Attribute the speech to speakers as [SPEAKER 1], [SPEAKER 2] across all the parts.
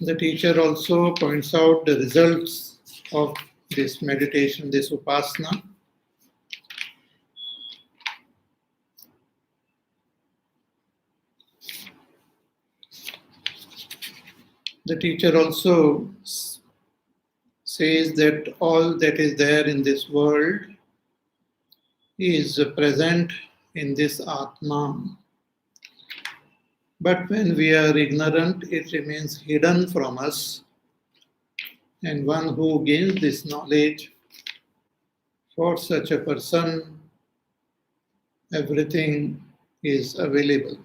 [SPEAKER 1] The teacher also points out the results of this meditation, this upasana. The teacher also says that all that is there in this world is present in this Atma. But when we are ignorant, it remains hidden from us. And one who gains this knowledge, for such a person, everything is available.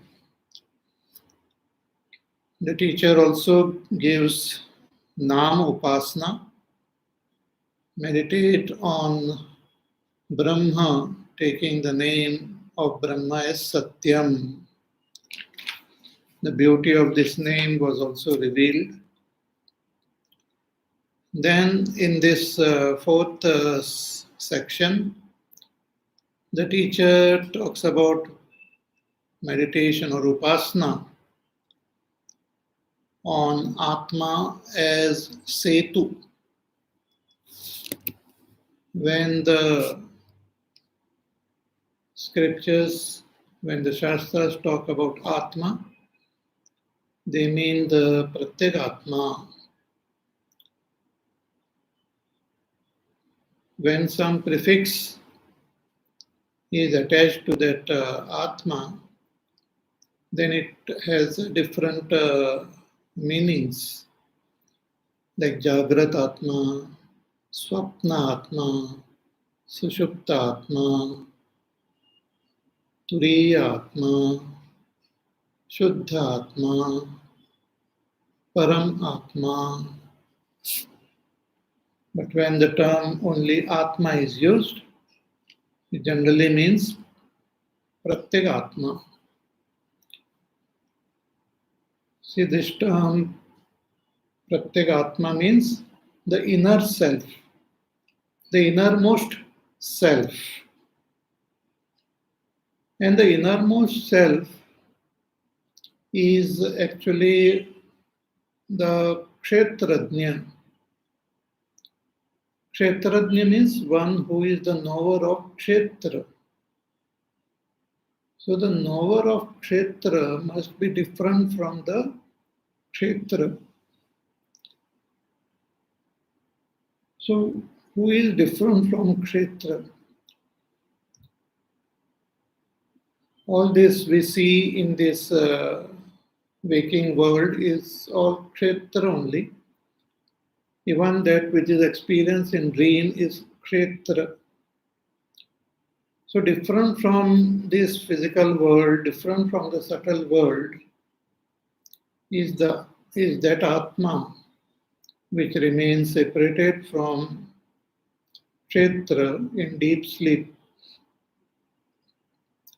[SPEAKER 1] The teacher also gives Nam Upasana. Meditate on Brahma, taking the name of Brahma as Satyam. The beauty of this name was also revealed. Then, in this fourth section, the teacher talks about meditation or upasana on Atma as Setu. When the scriptures, when the Shastras talk about Atma, they mean the Pratyek Atma. When some prefix is attached to that Atma, then it has different meanings, like Jagrat Atma, Swapna Atma, Sushupta Atma, Turiya Atma, Shuddha Atma, Param Atma. But when the term only Atma is used, it generally means Pratyek Atma. See, this term Pratyek Atma means the inner self, the innermost self. And the innermost self is actually the Kshetrajna. Kshetrajna means one who is the knower of Kshetra. So the knower of Kshetra must be different from the Kshetra. So who is different from Kshetra? All this we see in this waking world is all Kshetra only. Even that which is experienced in dream is Kshetra. So different from this physical world, different from the subtle world, is that Atma which remains separated from Kshetra in deep sleep.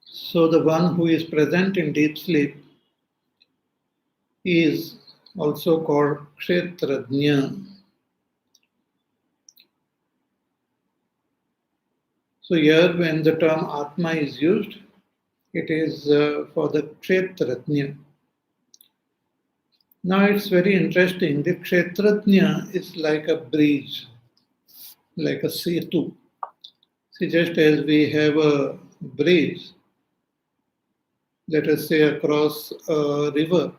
[SPEAKER 1] So the one who is present in deep sleep is also called Kshetrajna. So here when the term Atma is used, it is for the Kshetrajna. Now it's very interesting. The Kshetrajna is like a bridge, like a setu. See, just as we have a bridge, let us say across a river.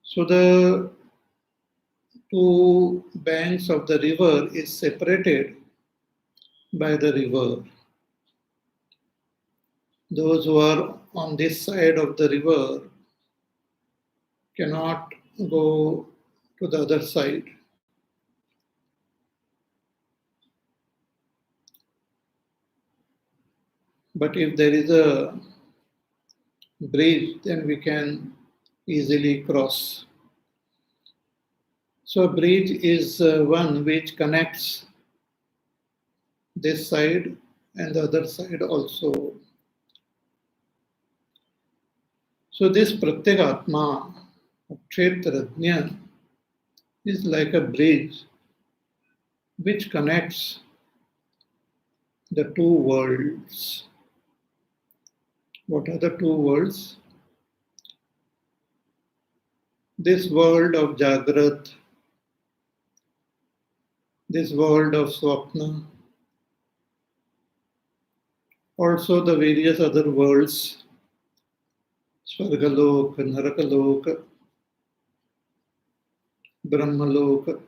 [SPEAKER 1] So the two banks of the river is separated by the river. Those who are on this side of the river cannot go to the other side. But if there is a bridge, then we can easily cross. So a bridge is one which connects this side and the other side also. So this Pratyek Atma, Kshetrajna, is like a bridge which connects the two worlds. What are the two worlds? this world of Jagrat, this world of Swapna, also the various other worlds, Svargalok, Narakalok, Brahmalok,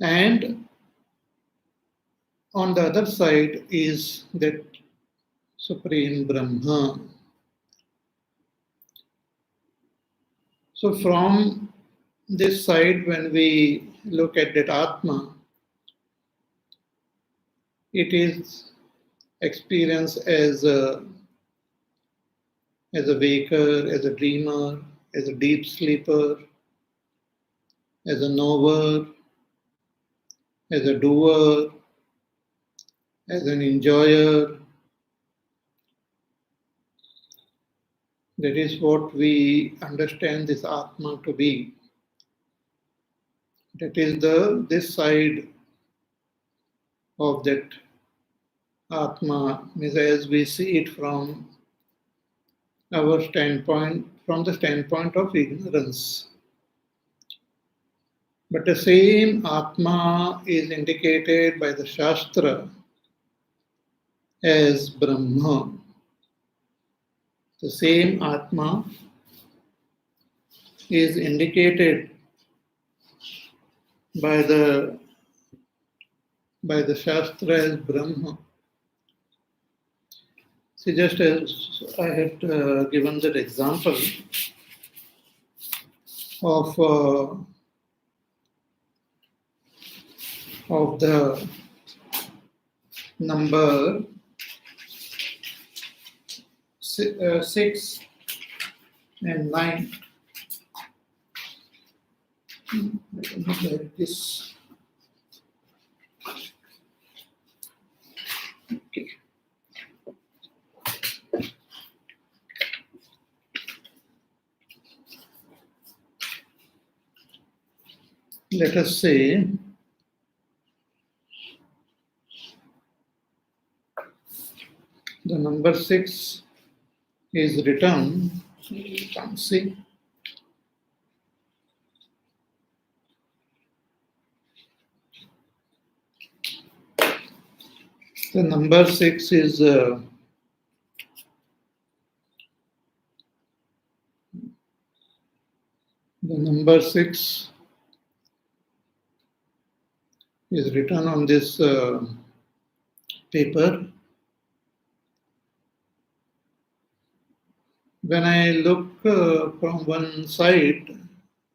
[SPEAKER 1] and on the other side is that Supreme Brahma. So from this side, when we look at that Atma, it is experienced as a waker, as a dreamer, as a deep sleeper, as a knower, as a doer, as an enjoyer. That is what we understand this Atma to be. That is this side of that Atma, means as we see it from our standpoint, from the standpoint of ignorance. But the same Atma is indicated by the Shastra as Brahma. The same Atma is indicated by the Shastra as Brahma. See, just as I had given that example of the number 6 and 9. I don't know where it is. Okay. Let us say the number 6 is written, you can see, the number 6 is the number 6 is written on this paper. When I look from one side,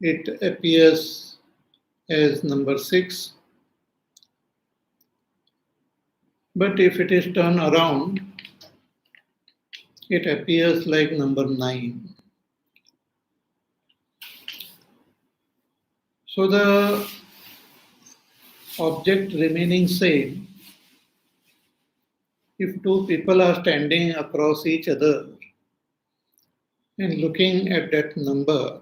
[SPEAKER 1] it appears as number 6. But if it is turned around, it appears like number 9. So the object remaining same, if two people are standing across each other and looking at that number,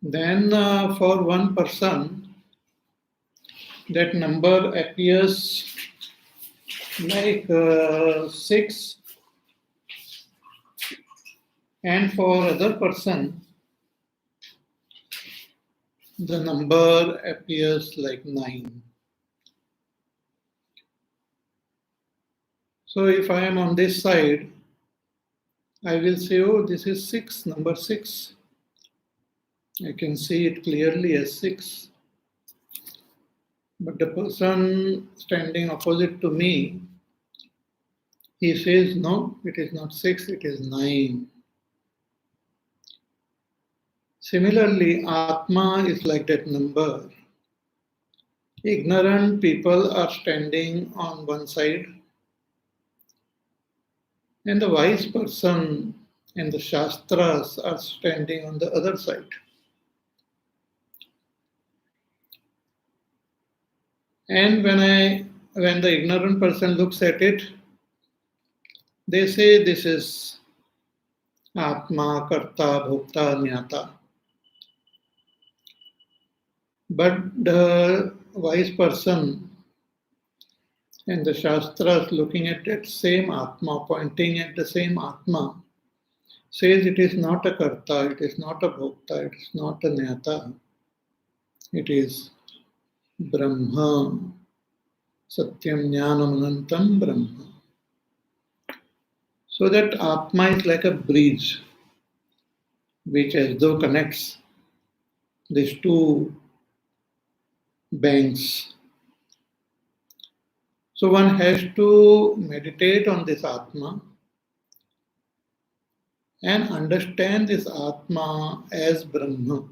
[SPEAKER 1] then for one person, that number appears like 6, and for other person, the number appears like 9. So if I am on this side, I will say, oh, this is 6, number 6. I can see it clearly as 6. But the person standing opposite to me, he says, no, it is not 6, it is 9. Similarly, Atma is like that number. Ignorant people are standing on one side, and the wise person and the Shastras are standing on the other side. And when the ignorant person looks at it, they say this is Atma, Karta, Bhokta, Jnata. But the wise person And the Shastras, looking at that same Atma, pointing at the same Atma, says it is not a Karta, it is not a Bhokta, it is not a Nyata, it is Brahma, Satyam Jnanam Anantam Brahma. So that Atma is like a bridge which as though connects these two banks. So one has to meditate on this Atma and understand this Atma as Brahma.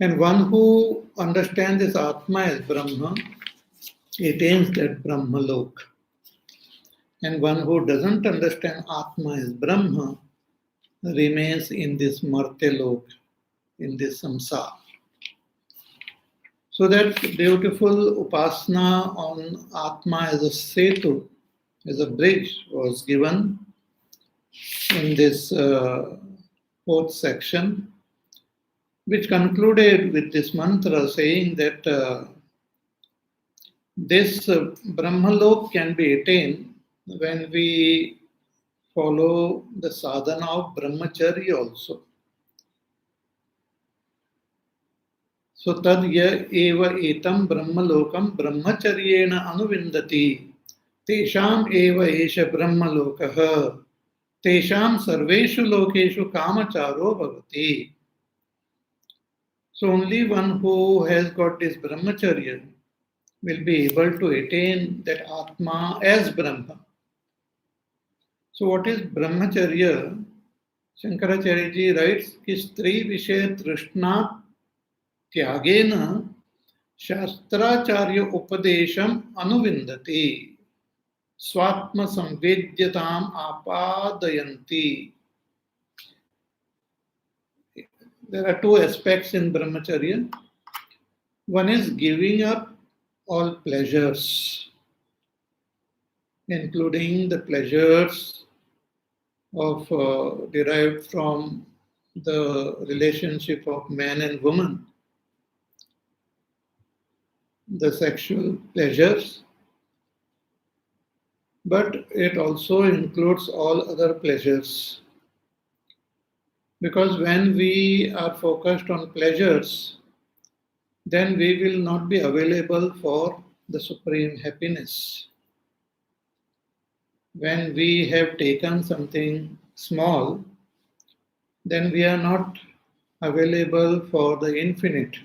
[SPEAKER 1] And one who understands this Atma as Brahma attains that Brahma Lok. And one who doesn't understand Atma as Brahma remains in this Martelok, in this samsara. So that beautiful upasana on Atma as a setu, as a bridge, was given in this fourth section, which concluded with this mantra saying that this Brahmalok can be attained when we follow the sadhana of Brahmacharya also. So tad ya eva etam brahmalokam brahmacharyena anuvindati tesham eva esha brahmalokaha tesham sarveshu lokeshu kamacharo bhavati. So only one who has got this brahmacharya will be able to attain that Atma as Brahma. So what is Brahmacharya? Shankaracharya ji writes कि स्त्री विषय तृष्णा त्यागेन शास्त्राचार्य उपदेशम अनुविंदति स्वात्म संवेद्यताम आपादयन्ति. There are two aspects in Brahmacharya. One is giving up all pleasures, including the pleasures of derived from the relationship of man and woman, the sexual pleasures, but it also includes all other pleasures. Because when we are focused on pleasures, then we will not be available for the supreme happiness. When we have taken something small, then we are not available for the infinite.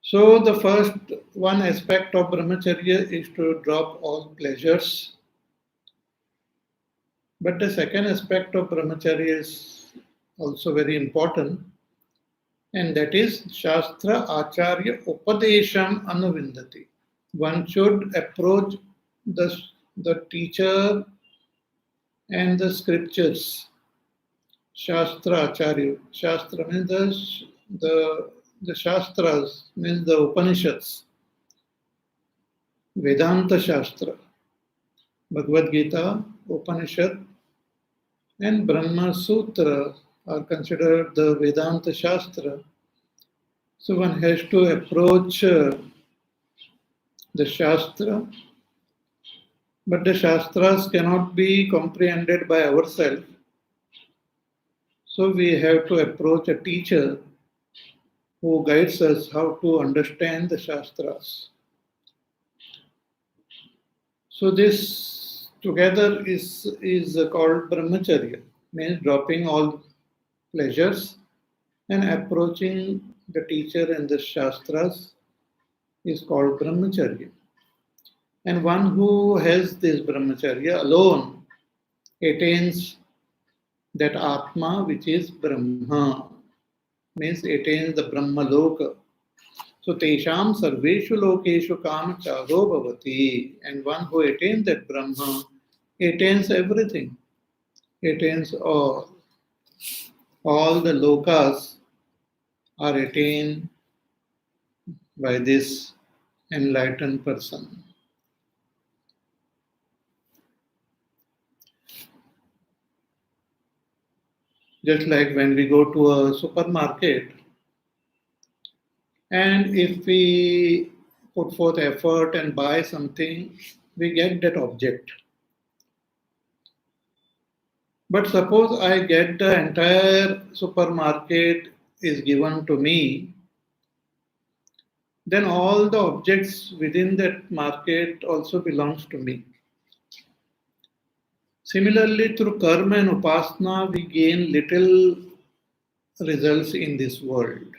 [SPEAKER 1] So the first one aspect of Brahmacharya is to drop all pleasures. But the second aspect of Brahmacharya is also very important, and that is Shastra Acharya Upadesham Anuvindati. One should approach the teacher and the scriptures. Shastra Acharya. Shastra means the Shastras, means the Upanishads. Vedanta Shastra, Bhagavad Gita, Upanishad, and Brahma Sutra are considered the Vedanta Shastra. So one has to approach the Shastra, but the Shastras cannot be comprehended by ourselves. So we have to approach a teacher who guides us how to understand the Shastras. So this together is called Brahmacharya, means dropping all pleasures and approaching the teacher and the Shastras is called Brahmacharya. And one who has this Brahmacharya alone attains that Atma which is Brahma, means attains the Brahma Loka. So Tesham Sarveshu Lokeshu Kamacharo Bhavati. And one who attains that Brahma attains everything, attains all. All the lokas are attained by this enlightened person. Just like when we go to a supermarket, And if we put forth effort and buy something, we get that object. But suppose I get the entire supermarket is given to me, then all the objects within that market also belongs to me. Similarly, through karma and upasana, we gain little results in this world.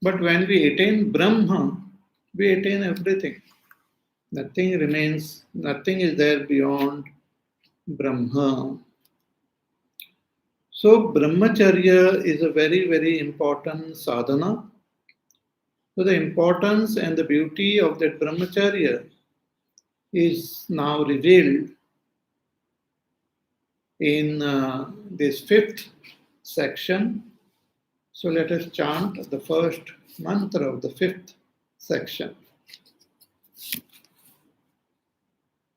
[SPEAKER 1] But when we attain Brahma, we attain everything. Nothing remains, nothing is there beyond Brahma. So, Brahmacharya is a very, very important sadhana. So, the importance and the beauty of that Brahmacharya is now revealed in this fifth section. So, let us chant the first mantra of the fifth section.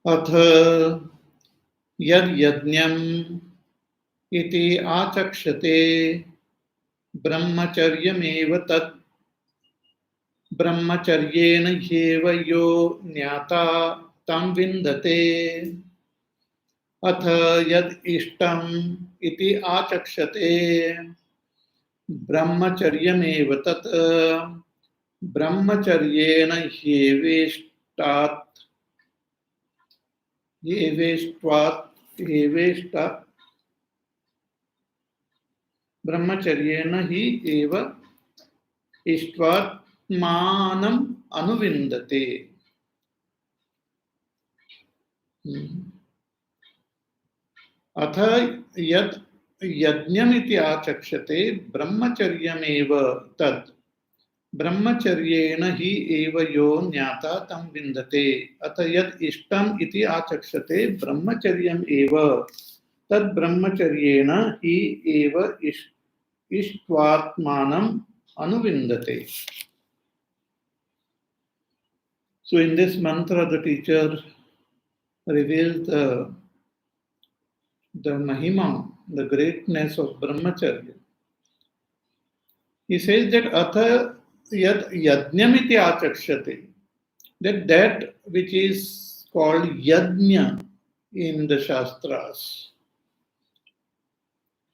[SPEAKER 1] Atha yad yajnam iti achakshate brahmacharyameva tat brahmacharyena hyeva yo nyata tam vindate. Atha yad ishtam iti achakshate brahmacharyameva tat brahmacharyena hyeveshtat Yeveshtat brahmacharyena hi eva ishtvat manam anuvindate. Atha yad yajnamiti achakshate brahmacharyameva tad brahmacharyena hi eva yo nyata tam vindate. Atha yad ishtam iti achakshate brahmacharyam eva tad brahmacharyena hi eva ishtvatmanam anuvindate. So in this mantra, the teacher reveals the mahima, the greatness of brahmacharya. He says that atha yad yajnamiti achakshate, that which is called yajna in the Shastras.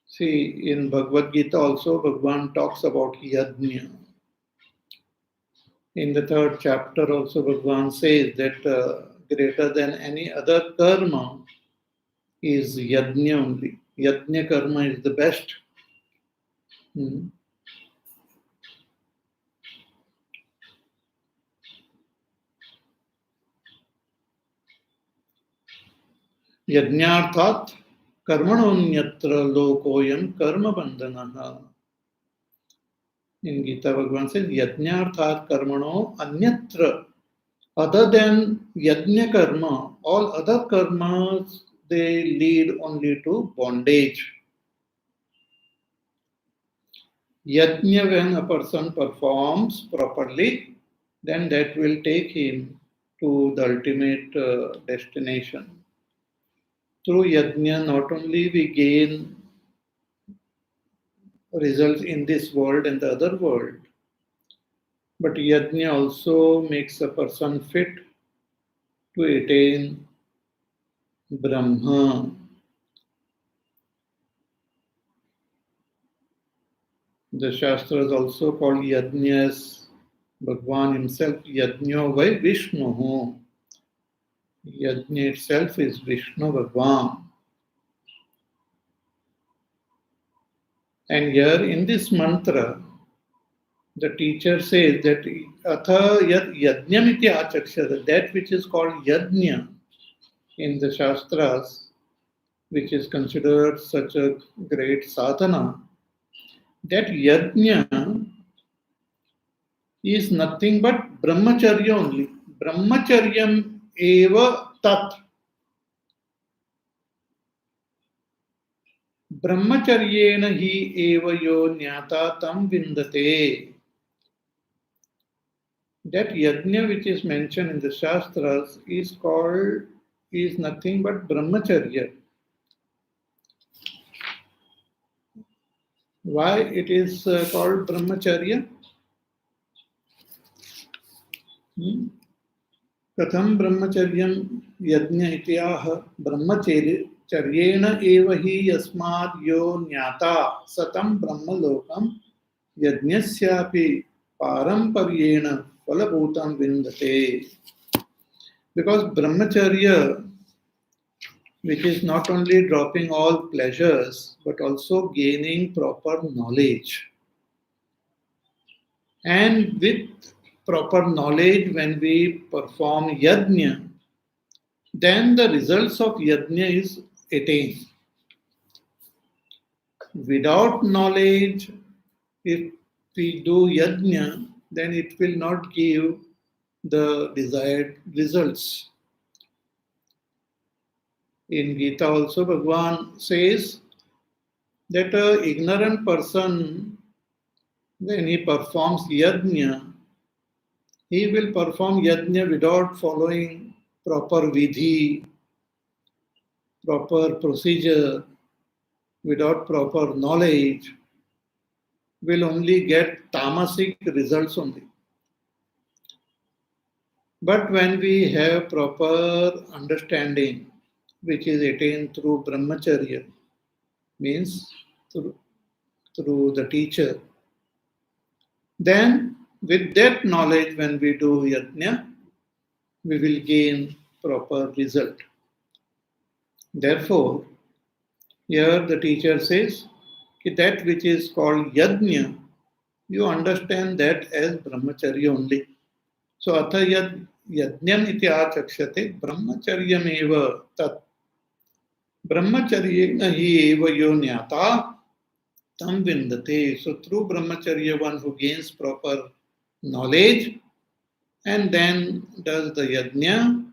[SPEAKER 1] See, in Bhagavad Gita also, Bhagavan talks about yajna. In the third chapter also, Bhagavan says that greater than any other karma is yajna only. Yajna karma is the best. Yajnarthat karmanonyatra lokoyam karma bandhanaha. In Gita, Bhagavan says, Yajnarthat karmano anyatra. Other than yajna karma, all other karmas, they lead only to bondage. Yajna, when a person performs properly, then that will take him to the ultimate destination. Through yajna, not only we gain results in this world and the other world, but yajna also makes a person fit to attain Brahma. The Shastras also call yajna as Bhagavan himself, yajna vai Vishnu. Yajna itself is Vishnu Bhagavan. And here in this mantra, the teacher says that atha yad yajnamiti achakshara, that which is called yajna in the Shastras, which is considered such a great sadhana, that yajna is nothing but brahmacharya only. Brahmacharyam eva tat. Brahmacharyena hi eva yo nyata tam vindate. That yajna which is mentioned in the Shastras is nothing but brahmacharya. Why it is called brahmacharya? कथं ब्रह्मचर्यं यज्ञ इति आह ब्रह्मचर्येण एव हि यस्माद् यो ज्ञाता सतं ब्रह्मलोकं यज्ञस्यापि पारंपर्येण फलभूतं विन्दते. Because brahmacharya, which is not only dropping all pleasures but also gaining proper knowledge, and with proper knowledge when we perform yajna, then the results of yajna is attained. Without knowledge, if we do yajna, then it will not give the desired results. In Gita also, Bhagavan says that an ignorant person, when he performs yajna, he will perform yajna without following proper vidhi, proper procedure, without proper knowledge, will only get tamasic results only. But when we have proper understanding, which is attained through brahmacharya, means through the teacher, then with that knowledge when we do yajna, we will gain proper result. Therefore, here the teacher says that which is called yajna, you understand that as brahmacharya only. So, atha yajnam iti achakshate brahmacharyam eva tat brahmacharyena hi eva yo jnata tam vindate. So, through brahmacharya, one who gains proper knowledge and then does the yajna,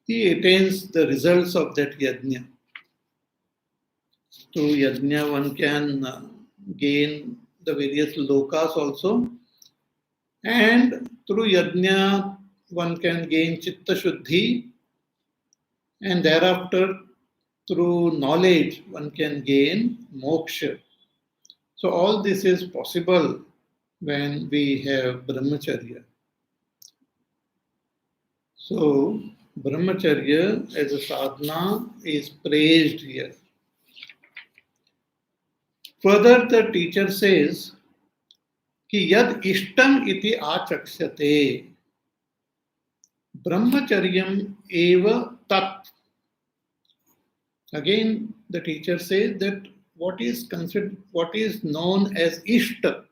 [SPEAKER 1] he attains the results of that yajna. Through yajna, one can gain the various lokas also, and through yajna, one can gain chitta shuddhi, and thereafter, through knowledge, one can gain moksha. So, all this is possible when we have brahmacharya. So, brahmacharya as a sadhana is praised here. Further, the teacher says, कि यद इष्टम इति आचक्ष्यते brahmacharyam eva tat. Again, the teacher says that what is known as Ishta.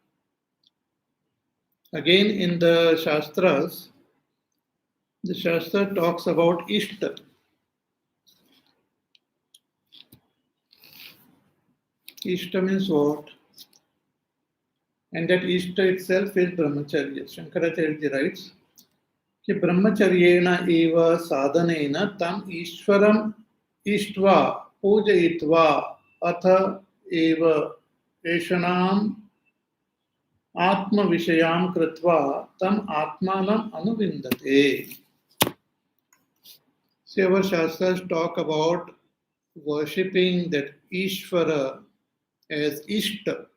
[SPEAKER 1] Again, in the Shastras, the Shastra talks about Ishta. Ishta means what? And that Ishta itself is Brahmacharya. Shankaracharya writes, कि ब्रह्मचर्येण एव साधनेन तम ईश्वरम इष्ट्वा पूजयित्वा अथ एव एषणाम आत्मविषयां कृत्वा तम आत्मानम अनुविन्दते. So our Shastras talk about worshipping that Ishvara as Ishta,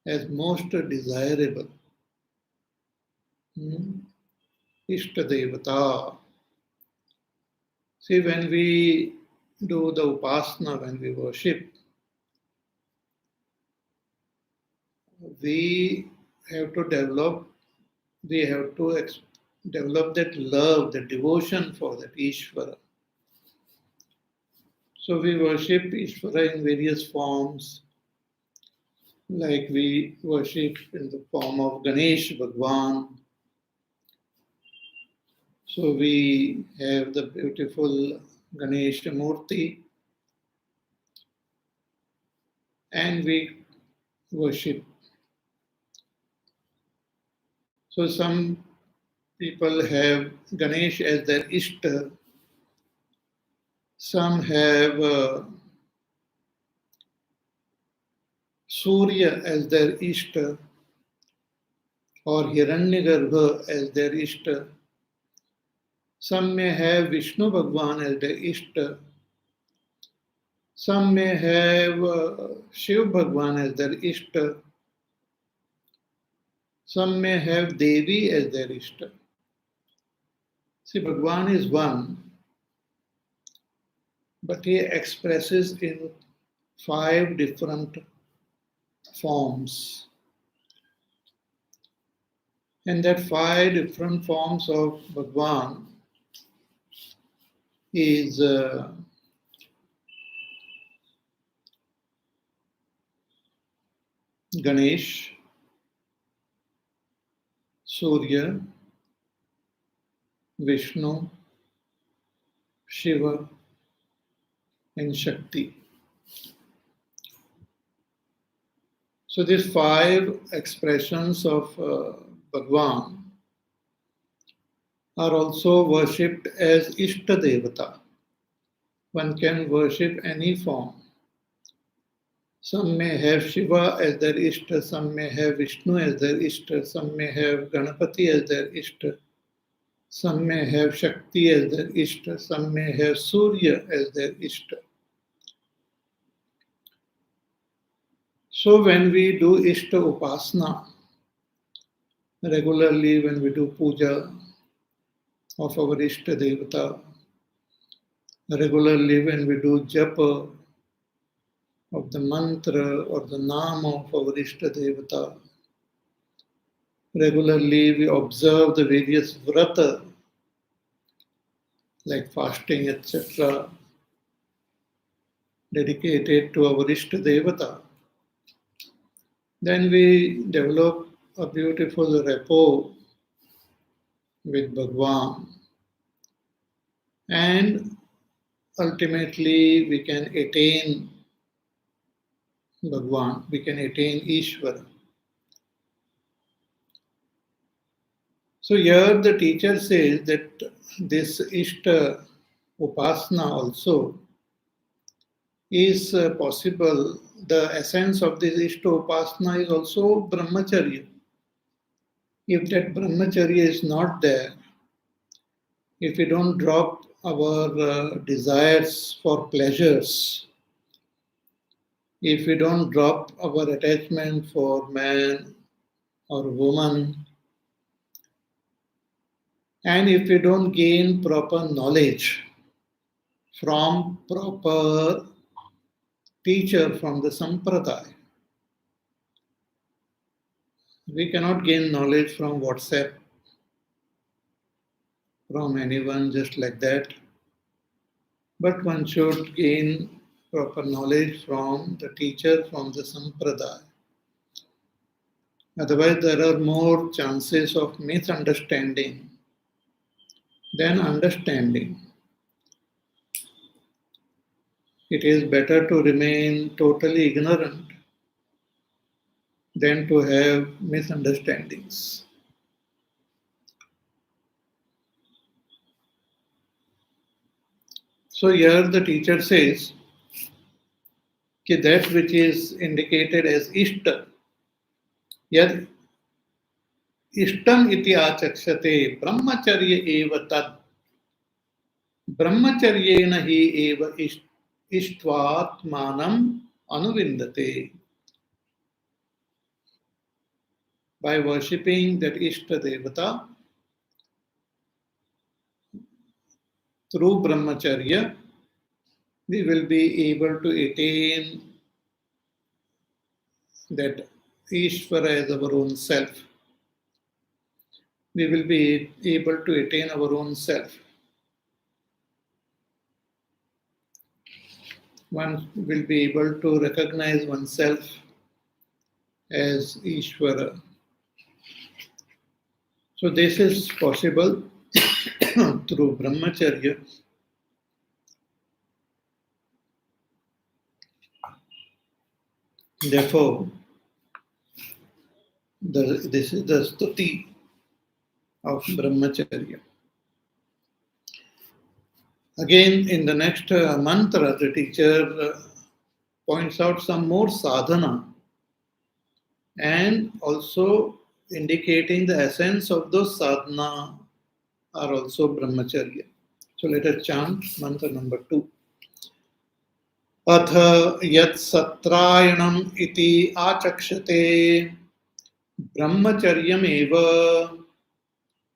[SPEAKER 1] as most desirable. Ishta Devata. See, when we do the upasana, when we worship, we have to develop that love, that devotion for that Ishvara. So we worship Ishvara in various forms, like we worship in the form of Ganesh Bhagwan. So we have the beautiful Ganesha Murti and we worship. So some people have Ganesh as their Ishta, some have Surya as their Ishta or Hiranyagarbha as their Ishta. Some may have Vishnu Bhagwan as their Ishta. Some may have Shiv Bhagwan as their Ishta. Some may have Devi as their Ishta. See, Bhagwan is one, but he expresses in 5 different forms. And that 5 different forms of Bhagwan is Ganesh, Surya, Vishnu, Shiva, and Shakti. So these 5 expressions of Bhagwan are also worshipped as Ishta Devata. One can worship any form. Some may have Shiva as their Ishta, some may have Vishnu as their Ishta, some may have Ganapati as their Ishta, some may have Shakti as their Ishta, some may have Surya as their Ishta. So when we do Ishta Upasana, regularly when we do puja of our Ishta Devata, regularly when we do japa of the mantra or the nama of our Ishta Devata, regularly we observe the various vrata like fasting, etc., dedicated to our Ishta Devata. Then we develop a beautiful rapport with Bhagwan, and ultimately we can attain Bhagwan, we can attain Ishvara. So here the teacher says that this Ishta Upasana also is possible. The essence of this Ishta Upasana is also Brahmacharya. If that Brahmacharya is not there, if we don't drop our desires for pleasures, if we don't drop our attachment for man or woman, and if we don't gain proper knowledge from proper teacher from the sampradaya, we cannot gain knowledge from WhatsApp, from anyone just like that. But one should gain proper knowledge from the teacher from the sampradaya. Otherwise, there are more chances of misunderstanding than understanding. It is better to remain totally ignorant than to have misunderstandings. So here the teacher says that which is indicated as Ishta, yad Ishtam iti achakshate brahmacharya eva tad brahmacharyena hi eva ishtvatmanam anuvindate. By worshipping that Ishta Devata through Brahmacharya, we will be able to attain that Ishvara as our own self. We will be able to attain our own self. One will be able to recognize oneself as Ishvara. So this is possible through Brahmacharya. Therefore, this is the stuti of Brahmacharya. Again, in the next mantra, the teacher points out some more sadhana and also indicating the essence of those sadhana are also Brahmacharya. So let us chant mantra number 2. Atha yat satrayanam iti achakshate brahmacharyam eva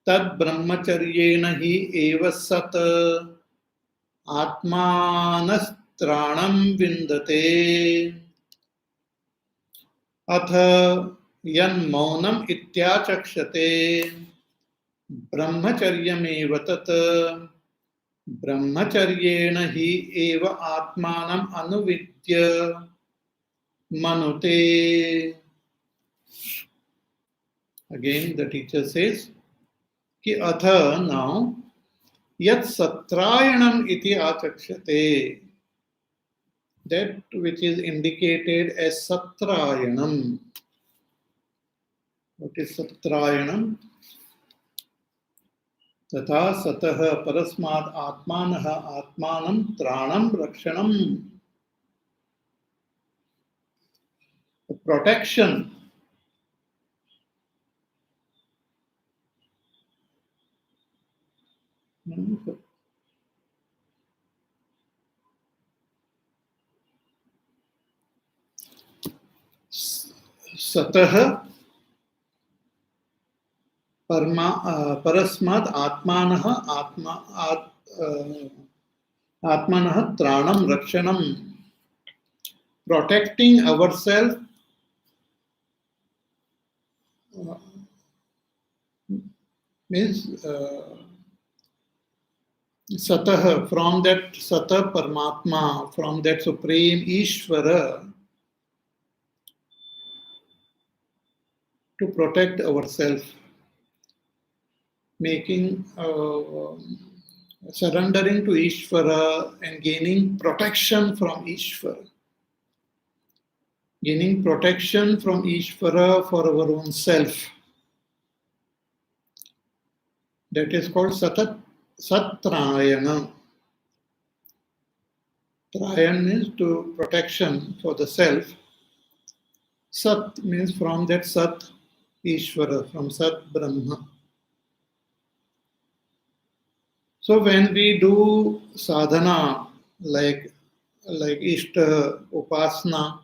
[SPEAKER 1] tad brahmacharyena hi eva sat atmanastranam vindate ath yan maunam ityachakshate brahmacharyameva tat ब्रह्मचर्येण हि एव आत्मानम् अनुविद्य manute. Again the teacher says कि अथ now yat satrayanam iti achakshate, that which is indicated as satrayanam. What is satrayanam? तथा सतः परस्माद् आत्मानः आत्मानं त्राणं रक्षणं. Protection. Satah परस्मात् आत्मानः आत्मानः त्राणं रक्षणं. Protecting ourselves means satah, from that satah Paramatma, from that supreme Ishvara, to protect ourselves, making surrendering to Ishvara and gaining protection from Ishvara. Gaining protection from Ishvara for our own self. That is called satrayana. Trayan means to protection for the self. Sat means from that Sat Ishvara, from Sat Brahma. So when we do sadhana like Ishta, Upasana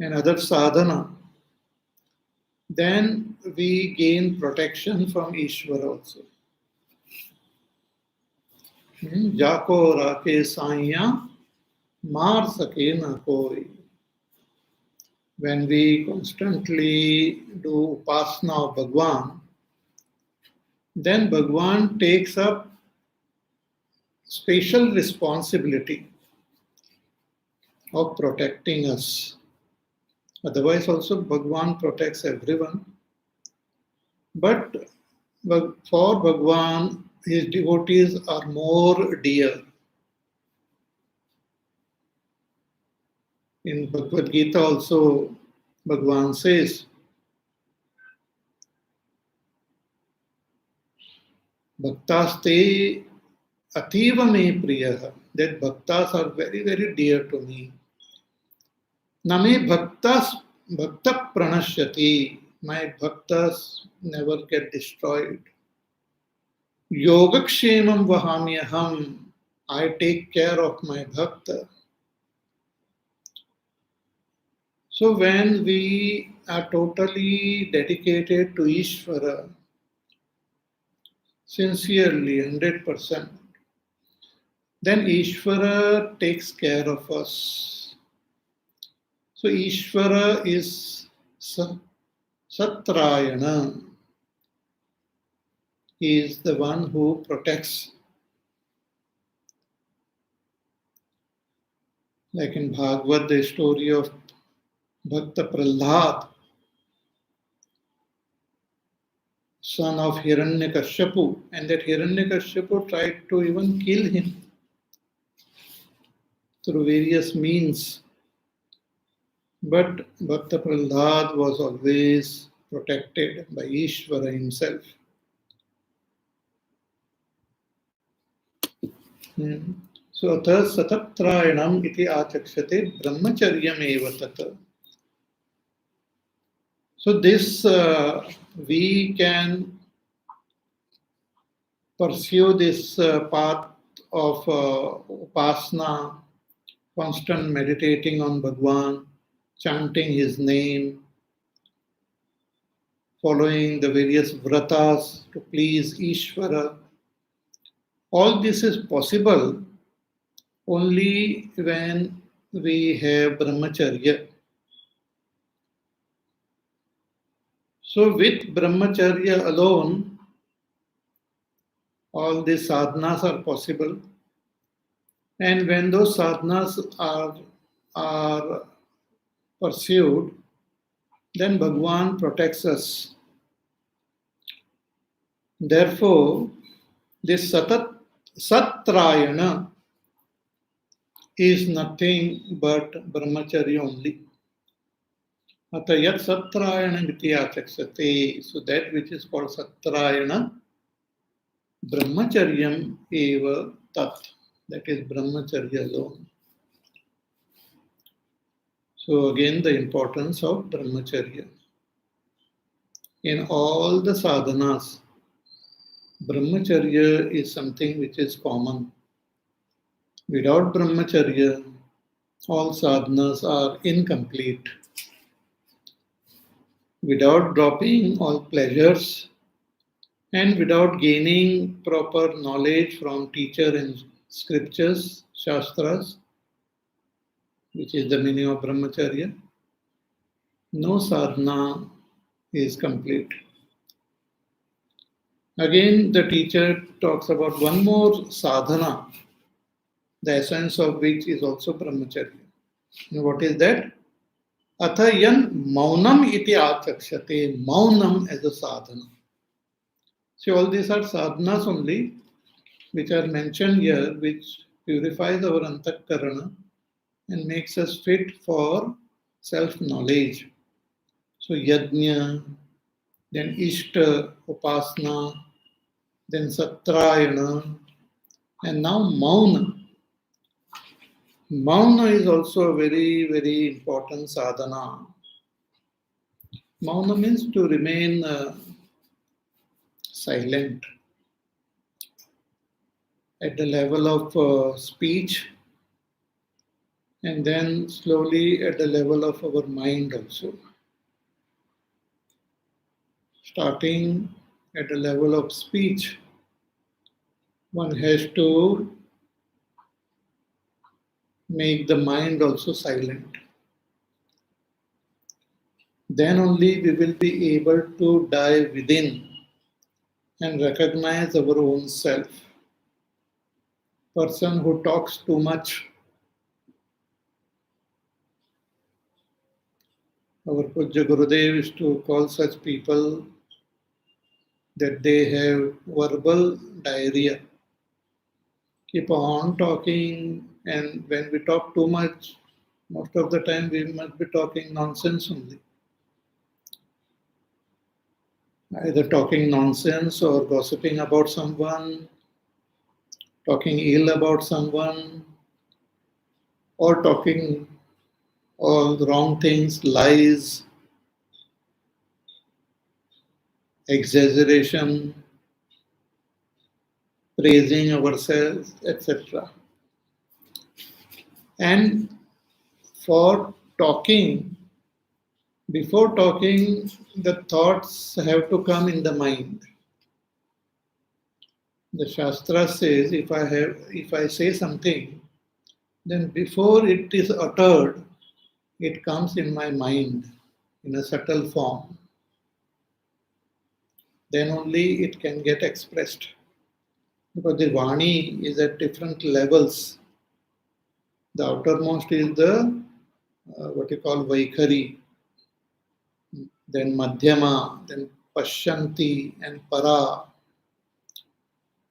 [SPEAKER 1] and other sadhana, then we gain protection from Ishvara also. Jako rake saiya mar sake na koi. When we constantly do upasana of Bhagwan, then Bhagwan takes up special responsibility of protecting us. Otherwise also Bhagwan protects everyone. But for Bhagwan, his devotees are more dear. In Bhagavad Gita also, Bhagwan says, Bhaktaste ativa me priyaha, that bhaktas are very, very dear to me. Name bhakta pranashyati, my bhaktas never get destroyed. Yogakshemam vahamyaham, I take care of my bhakta. So when we are totally dedicated to Ishvara, sincerely, 100%, then Ishvara takes care of us. So Ishvara is Satrayana. He is the one who protects. Like in Bhagavad, the story of Bhakta Prahlad, son of Hiranyakashipu, and that Hiranyakashipu tried to even kill him through various means. But Bhakta Prahlad was always protected by Ishvara himself. So, atha satatrayanam iti achakshate brahmacharyam eva tat. So, this we can pursue this path of upasana, constant meditating on Bhagwan, chanting his name following the various vratas to please Ishvara. All this is possible only when we have Brahmacharya. So, with Brahmacharya alone, all these sadhanas are possible. And when those sadhanas are pursued, then Bhagwan protects us. Therefore, this Satrayana is nothing but Brahmacharya only. Atayat Satrayana Nityachaksate. So that which is called Satrayana, Brahmacharyam eva tat. That is Brahmacharya alone. So again, the importance of Brahmacharya. In all the sadhanas, Brahmacharya is something which is common. Without Brahmacharya, all sadhanas are incomplete. Without dropping all pleasures and without gaining proper knowledge from teacher and scriptures, shastras, which is the meaning of Brahmacharya, no sadhana is complete. Again, the teacher talks about one more sadhana, the essence of which is also Brahmacharya. And what is that? Athayan maunam iti achakshate. Maunam as a sadhana. So all these are sadhanas only, which are mentioned here, which purifies our antakarana and makes us fit for self-knowledge. So Yagna, then Ishta, Upasana, then Satrayana, and now Mauna. Mauna is also a very, very important sadhana. Mauna means to remain silent at the level of speech and then slowly at the level of our mind also. Starting at the level of speech, one has to make the mind also silent. Then only we will be able to dive within and recognize our own self. Person who talks too much, our Pujya Gurudev is to call such people that they have verbal diarrhea. Keep on talking, and when we talk too much, most of the time we must be talking nonsense only. Either talking nonsense or gossiping about someone, talking ill about someone, or talking all the wrong things, lies, exaggeration, praising ourselves, etc. And for talking, before talking, the thoughts have to come in the mind. The Shastra says if I say something, then before it is uttered, it comes in my mind in a subtle form. Then only it can get expressed. Because the Vani is at different levels. The outermost is the what you call Vaikhari, then Madhyama, then Pashyanti, and Para.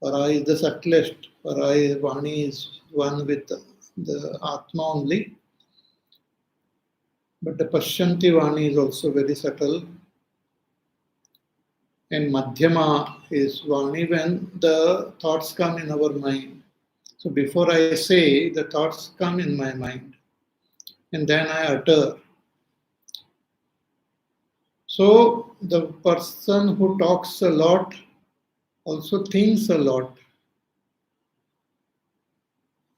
[SPEAKER 1] Para is the subtlest. Para is Vani is one with the Atma only. But the Pashyanti Vani is also very subtle. And Madhyama is Vani when the thoughts come in our mind. So before I say, the thoughts come in my mind. And then I utter. So the person who talks a lot also thinks a lot.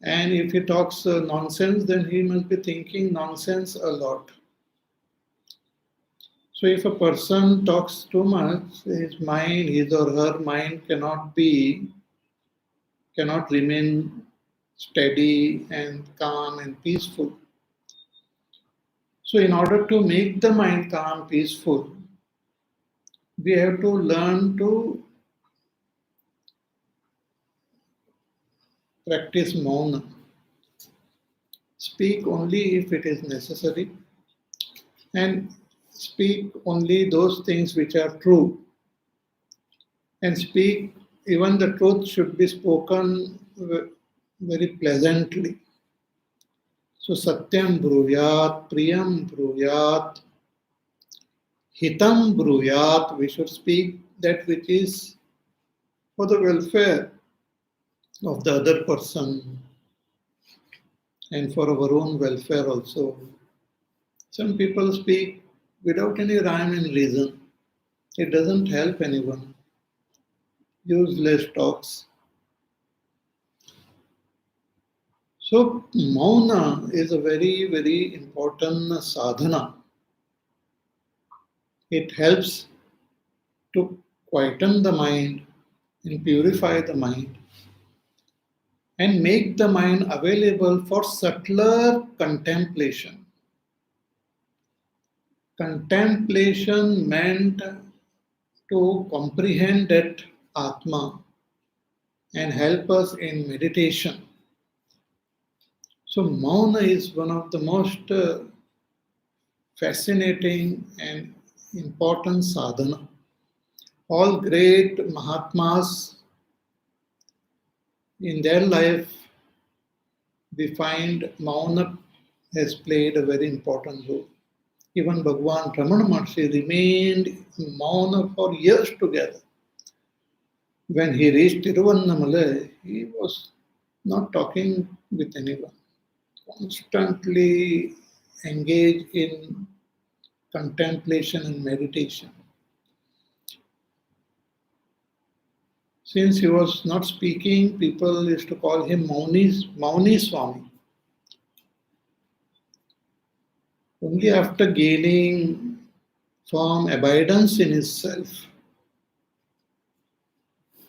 [SPEAKER 1] And if he talks nonsense, then he must be thinking nonsense a lot. So if a person talks too much, his or her mind cannot remain steady and calm and peaceful. So in order to make the mind calm, peaceful, we have to learn to practice mauna. Speak only if it is necessary and speak only those things which are true and speak even the truth should be spoken very pleasantly. So satyam bruyat, priyam bruyat, hitam bruyat. We should speak that which is for the welfare of the other person and for our own welfare also. Some people speak without any rhyme and reason. It doesn't help anyone. Useless talks. So, mauna is a very, very important sadhana. It helps to quieten the mind and purify the mind and make the mind available for subtler contemplation. Contemplation meant to comprehend that Atma and help us in meditation. So, Mauna is one of the most fascinating and important sadhana. All great Mahatmas in their life, we find Mauna has played a very important role. Even Bhagwan Ramana Maharshi remained Mauna for years together. When he reached Tiruvannamalai, he was not talking with anyone, constantly engaged in contemplation and meditation. Since he was not speaking, people used to call him Mauni Swami. Only after gaining firm abidance in his self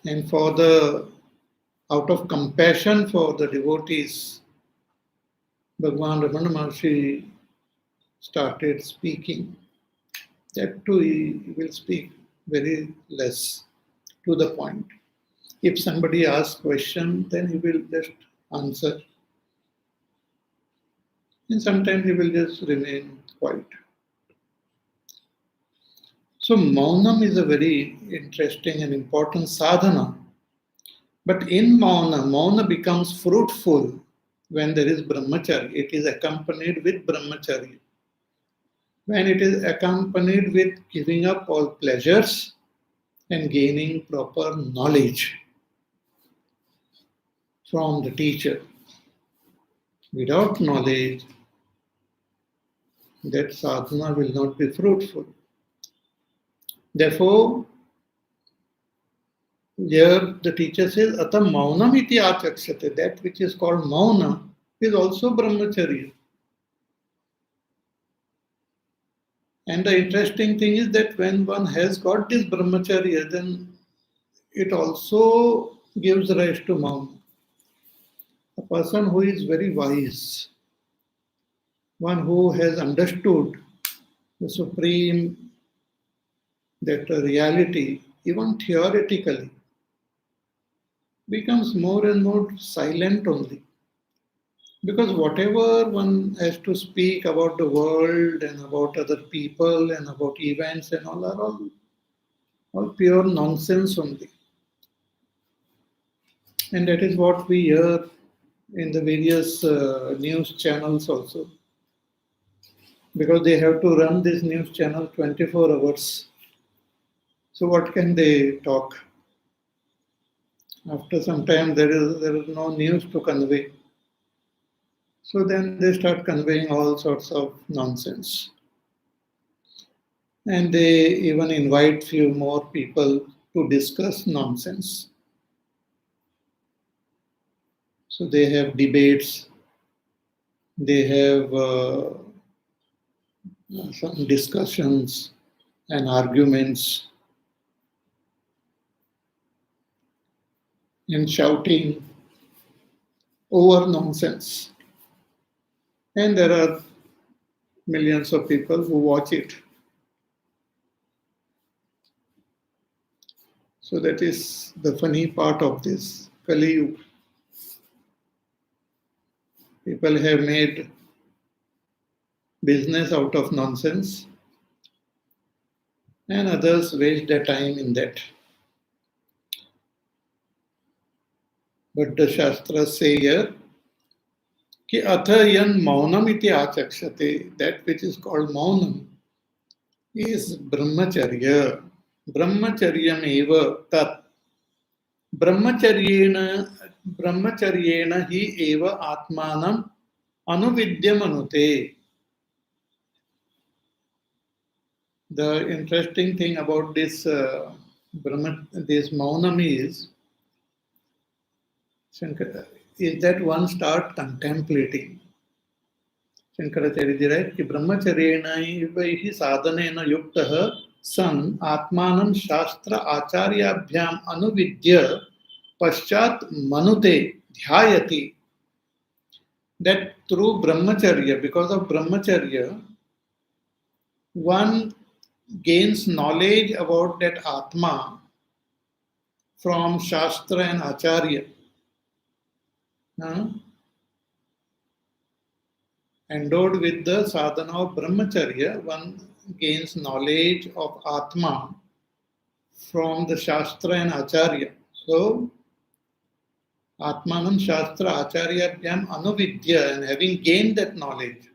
[SPEAKER 1] and out of compassion for the devotees, Bhagwan Ramana Maharshi started speaking. That too, he will speak very less, to the point. If somebody asks question, then he will just answer. And sometimes he will just remain quiet. So Maunam is a very interesting and important sadhana. But in Mauna becomes fruitful when there is Brahmacharya. It is accompanied with Brahmacharya. When it is accompanied with giving up all pleasures and gaining proper knowledge from the teacher. Without knowledge, that sadhana will not be fruitful. Therefore, here the teacher says, Atam maunam iti achakshate. That which is called mauna is also brahmacharya. And the interesting thing is that when one has got this brahmacharya, then it also gives rise to mauna. A person who is very wise, one who has understood the supreme, that reality, even theoretically, becomes more and more silent only. Because whatever one has to speak about the world and about other people and about events and all are all pure nonsense only. And that is what we hear in the various news channels also. Because they have to run this news channel 24 hours. So what can they talk? After some time, there is no news to convey. So then they start conveying all sorts of nonsense. And they even invite few more people to discuss nonsense. So they have debates, they have some discussions, and arguments and shouting over nonsense. And there are millions of people who watch it. So that is the funny part of this Kali Yuga. People have made business out of nonsense, and others waste their time in that. But the Shastras say here, कि अथ यन मौनम इति आचक्षते, that which is called maunam is brahmacharya. Brahmacharyam eva tat. Brahmacharyena hi eva atmanam anuvidyamanute. The interesting thing about this this maunam is that one start contemplating. Shankaracharya ji writes कि ब्रह्मचर्येण हि साधनेन युक्तः सन् आत्मानं शास्त्र आचार्याभ्याम अनुविद्य पश्चात मनुते ध्यायति. That through brahmacharya, because of brahmacharya, one gains knowledge about that Atma from Shastra and Acharya. Endowed with the sadhana of brahmacharya, one gains knowledge of Atma from the Shastra and Acharya. So, Atmanam Shastra Acharyabhyam Anuvidya, and having gained that knowledge,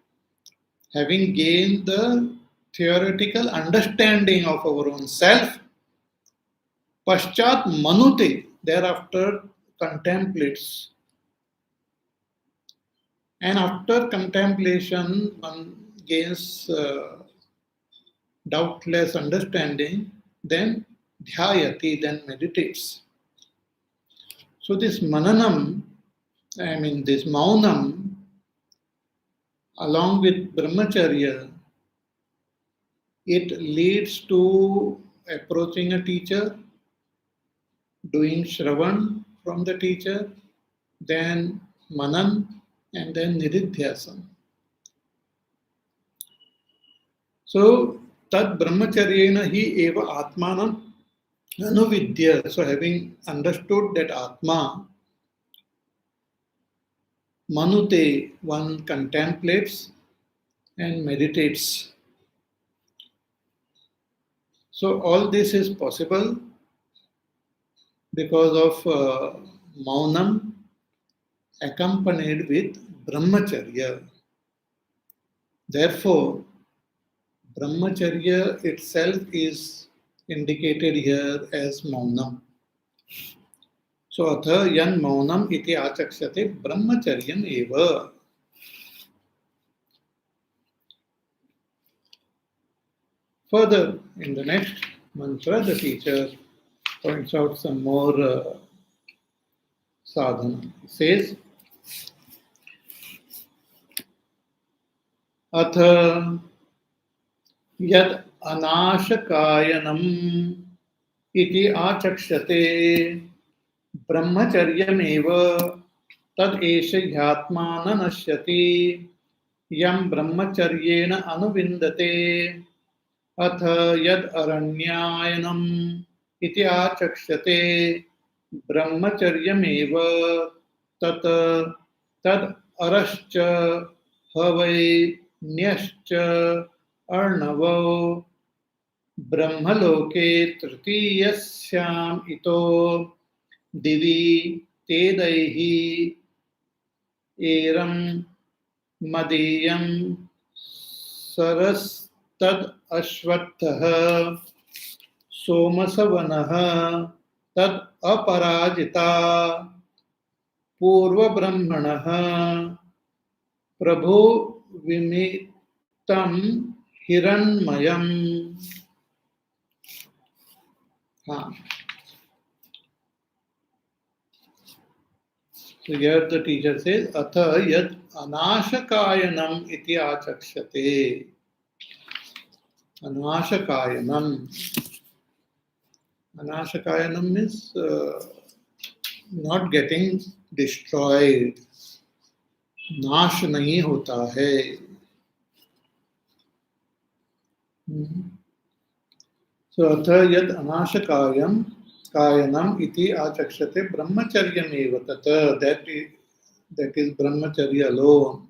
[SPEAKER 1] having gained the theoretical understanding of our own self, Paschat Manute, thereafter contemplates. And after contemplation, one gains doubtless understanding, then dhyayati, then meditates. So this mananam, this maunam, along with brahmacharya, it leads to approaching a teacher, doing shravan from the teacher, then manan, and then nididhyasana. So, tad brahmacharyena hi eva atmanam anuvidya. So, having understood that atma, manute, one contemplates and meditates. So, all this is possible because of maunam accompanied with brahmacharya. Therefore, brahmacharya itself is indicated here as maunam. So, atha yan maunam iti achakshate brahmacharyam eva. Further, in the next mantra, the teacher points out some more sadhana. He says, atha yad anashakayanam iti achakshate brahmacharyam eva tad esha yatmana nashyati yam brahmacharyena anuvindate atha yad aranyayanam iti achakshate brahmacharyam eva tat tad arascha havai nyascha arnavo brahmaloke tritiyasyam ito divi tedaihi eram madiyam saras tad ashvattah somasavanah tad aparajita purva brahmanah prabhu vimitam hiranmayam. So here the teacher says, atha yad anashakayanam iti achakshate. Anashakayanam. Anashakayanam means not getting destroyed. नाश नहीं होता है. So अतः यद अनाशकायम कायनम इति आचक्षते ब्रह्मचर्यमेव तत्. That is brahmacharya alone.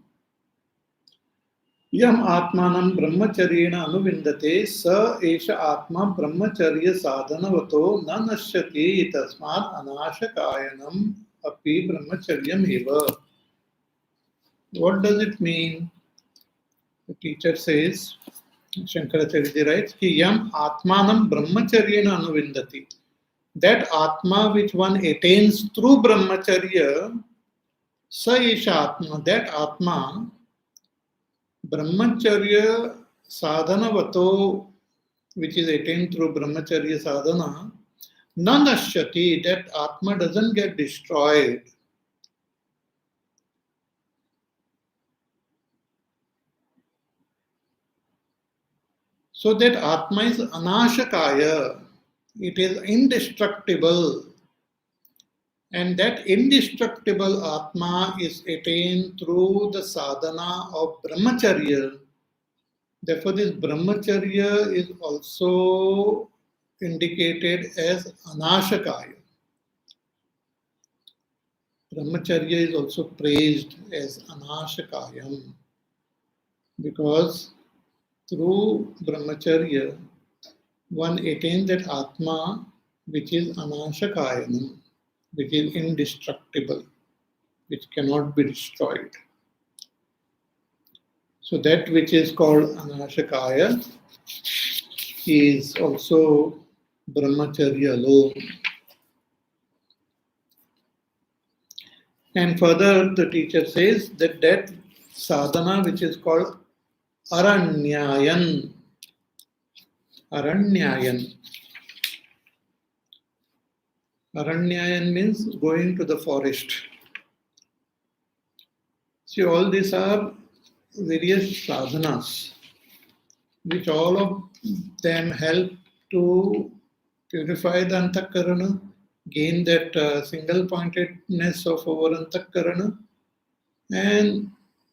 [SPEAKER 1] यम आत्मानं ब्रह्मचर्येण अनुविन्दते स एष आत्मा ब्रह्मचर्य साधनवतो न नश्यति तस्मात् अनाशकायनम अपि ब्रह्मचर्यमेव. What does it mean? The teacher says, Shankaracharya writes, कि यम आत्मानं ब्रह्मचर्येण अनुविन्दति. That atma which one attains through brahmacharya, sa esha atma, that atma, brahmacharya sadhanavato, which is attained through brahmacharya sadhana, na nashyati, that atma doesn't get destroyed. So that atma is anashakaya, it is indestructible. And that indestructible Atma is attained through the sadhana of Brahmacharya. Therefore, this Brahmacharya is also indicated as Anashakaya. Brahmacharya is also praised as Anashakayam because through Brahmacharya, one attains that Atma which is Anashakayam, which is indestructible, which cannot be destroyed. So that which is called Anashakaya is also Brahmacharya alone. And further the teacher says that that sadhana which is called Aranyayan. Aranyayan. Aranyayan means going to the forest. See, all these are various sadhanas, which all of them help to purify the antakarana, gain that single pointedness of our antakarana, and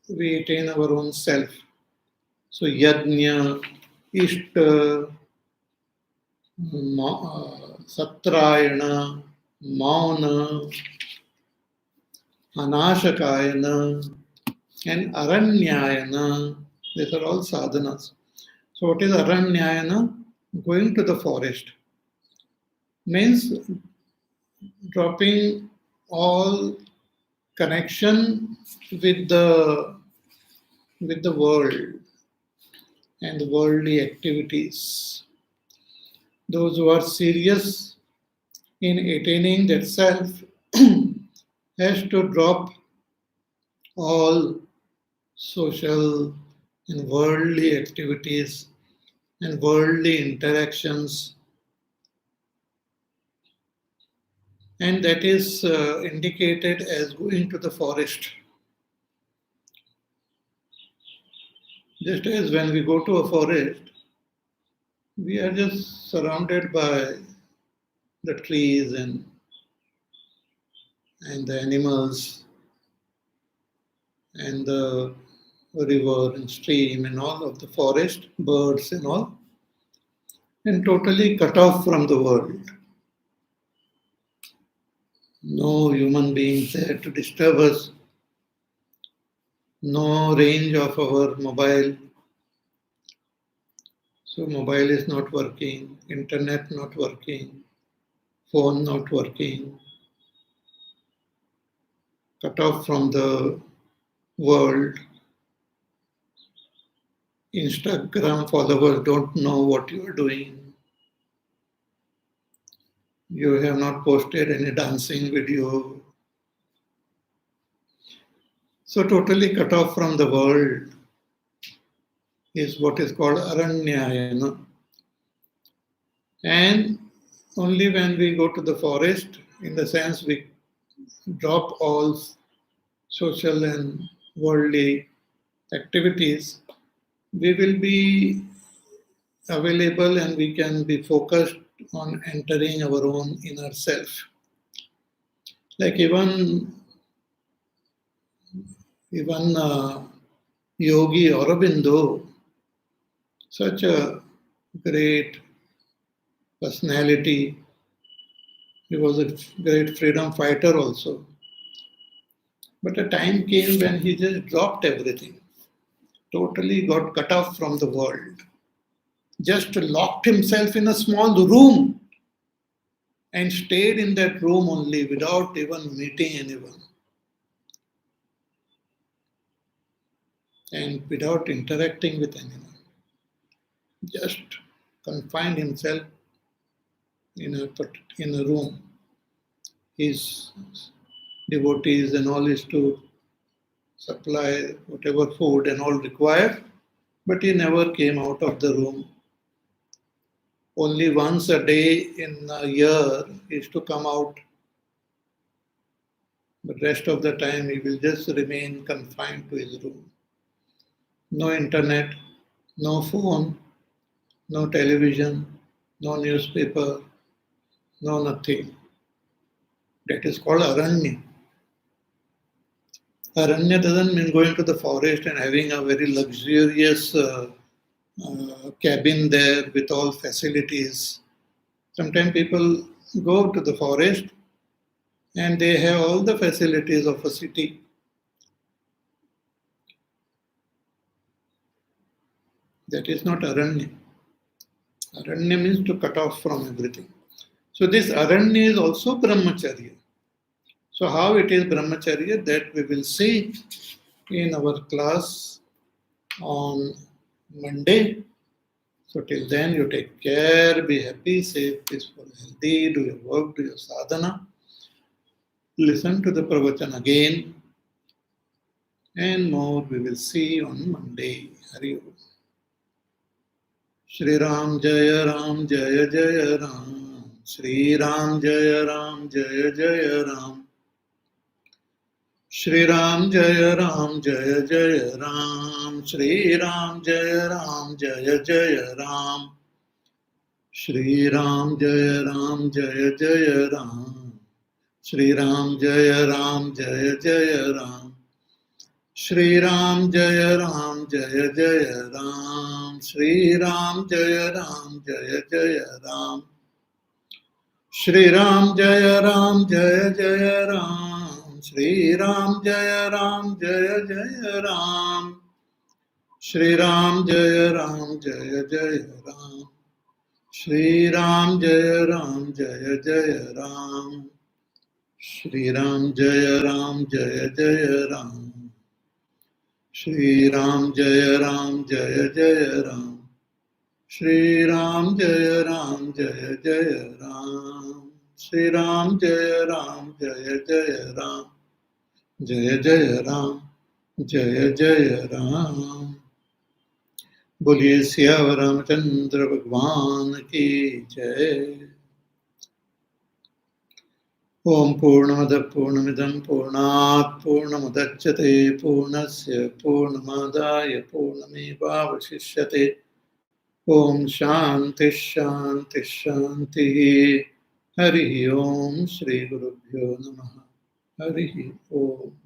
[SPEAKER 1] we attain our own self. So, Yagna, Ishta, Satrayana, Mauna, Anashakayana, and Aranyayana. These are all sadhanas. So, what is Aranyayana? Going to the forest. Means dropping all connection with the world and the worldly activities. Those who are serious in attaining that self has to drop all social and worldly activities and worldly interactions, and that is indicated as going to the forest. Just as when we go to a forest, we are just surrounded by the trees and the animals and the river and stream and all of the forest, birds and all, and totally cut off from the world. No human beings there to disturb us, no range of our mobile. So mobile is not working, internet not working, phone not working, cut off from the world. Instagram followers don't know what you are doing. You have not posted any dancing video. So totally cut off from the world is what is called Aranyayana. And only when we go to the forest, in the sense we drop all social and worldly activities, we will be available and we can be focused on entering our own inner self. Like even Yogi Aurobindo, such a great personality, he was a great freedom fighter also. But a time came when he just dropped everything, totally got cut off from the world, just locked himself in a small room and stayed in that room only without even meeting anyone and without interacting with anyone. Just confined himself in a room. His devotees and all is to supply whatever food and all required, but he never came out of the room. Only once a day in a year he is to come out, but rest of the time he will just remain confined to his room. No internet, no phone, no television, no newspaper, no nothing. That is called aranya. Aranya doesn't mean going to the forest and having a very luxurious cabin there with all facilities. Sometimes people go to the forest and they have all the facilities of a city. That is not aranya. Aranya means to cut off from everything. So this aranya is also brahmacharya. So how it is brahmacharya, that we will see in our class on Monday. So till then you take care, be happy, safe, peaceful, healthy, do your work, do your sadhana. Listen to the pravachan again and more we will see on Monday. Hari Om. Shri Ram Jaya Ram Jaya Jaya Ram. Shri Ram Jaya Ram Jaya Jaya Ram. Shri Ram Jaya Ram Jaya Jaya Ram. Shri Ram Jaya Ram Jaya Jaya Ram. Shri Ram Jaya Ram Jaya Jaya Ram. Shri Ram Jaya Ram Jaya Jaya Ram. Shri Ram Jaya Ram Jaya Jaya Ram. Shri Ram Jaya Ram Jaya Jaya Ram. Shri Ram Jaya Ram Jaya Jaya Ram. Shri Ram Jaya Ram Jaya Jaya Ram. Shri Ram Jaya Ram Jaya Jaya Ram. Shri Ram Jaya Ram Jaya Jaya Ram. Shri Ram Jaya Ram Jaya Jaya Ram. Shri Ram Jaya Ram Jaya Jaya Ram. Shri Ram Jaya Ram Jaya Jaya Ram. Shri Ram Jaya Ram Jaya Jaya Ram. Jaya Jaya Ram. Jaya Jaya Ram. बोलिए सियावर रामचंद्र भगवान की जय. ओम पूर्णमद पूर्णमिदं पूर्णात् पूर्णमुदच्यते पूर्णस्य पूर्णमादाय पूर्णमेवावशिष्यते. ओम शांति शांति शांति. हरि ओम. श्री गुरुभ्यो नमः. हरि ओम.